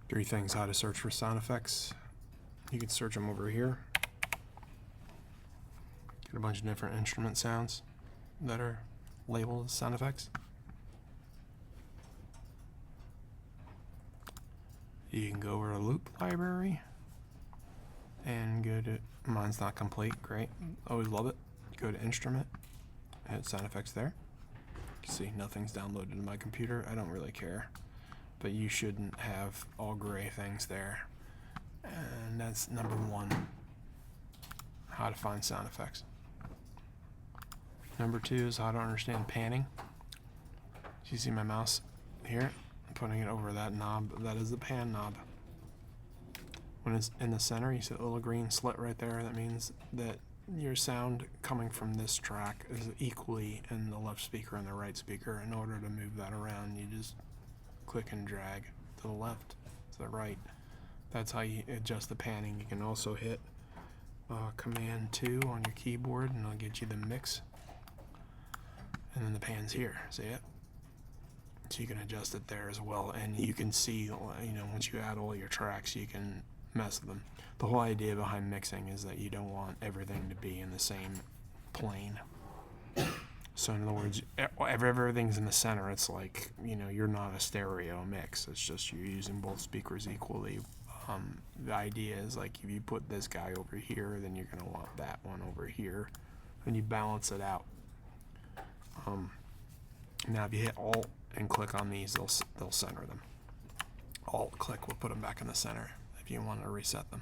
3 things how to search for sound effects. You can search them over here. Get a bunch of different instrument sounds that are labeled as sound effects. You can go over to loop library and go to, mine's not complete, great, always love it. Go to instrument, hit sound effects there. You see nothing's downloaded to my computer, I don't really care. But you shouldn't have all gray things there. And that's number 1, how to find sound effects. Number 2 is how to understand panning. So you see my mouse here? I'm putting it over that knob. That is the pan knob. When it's in the center, you see a little green slit right there. That means that your sound coming from this track is equally in the left speaker and the right speaker. In order to move that around, you just click and drag to the left, to the right. That's how you adjust the panning. You can also hit Command 2 on your keyboard and it'll get you the mix. And then the pan's here, see it? So you can adjust it there as well, and you can see, you know, once you add all your tracks, you can mess with them. The whole idea behind mixing is that you don't want everything to be in the same plane. So in other words, everything's in the center. It's like, you know, you're not a stereo mix. It's just you're using both speakers equally. The idea is like if you put this guy over here, then you're gonna want that one over here, and you balance it out. Now if you hit Alt and click on these, they'll center them. Alt click will put them back in the center if you want to reset them.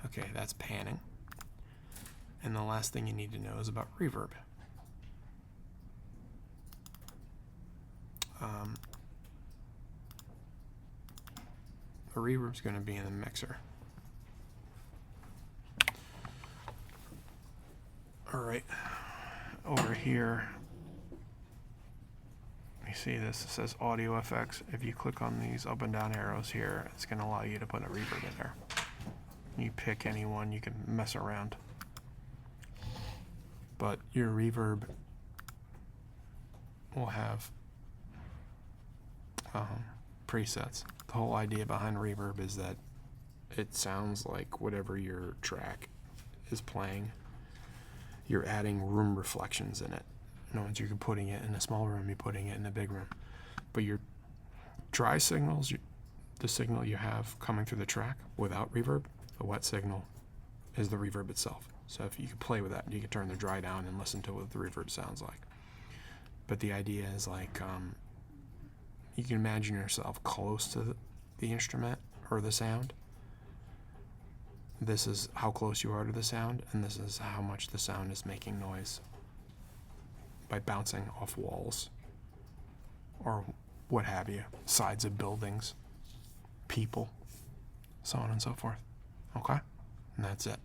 Okay, that's panning. And the last thing you need to know is about reverb. The reverb's going to be in the mixer. Alright, over here, you see this, it says audio effects. If you click on these up and down arrows here, it's going to allow you to put a reverb in there. You pick any one, you can mess around. But your reverb will have presets. The whole idea behind reverb is that it sounds like whatever your track is playing, you're adding room reflections in it. In other words, you're putting it in a small room, you're putting it in a big room. But your dry signals, the signal you have coming through the track without reverb, the wet signal is the reverb itself. So if you can play with that, you can turn the dry down and listen to what the reverb sounds like. But the idea is like, you can imagine yourself close to the instrument or the sound. This is how close you are to the sound, and this is how much the sound is making noise by bouncing off walls or what have you, sides of buildings, people, so on and so forth. Okay? And that's it.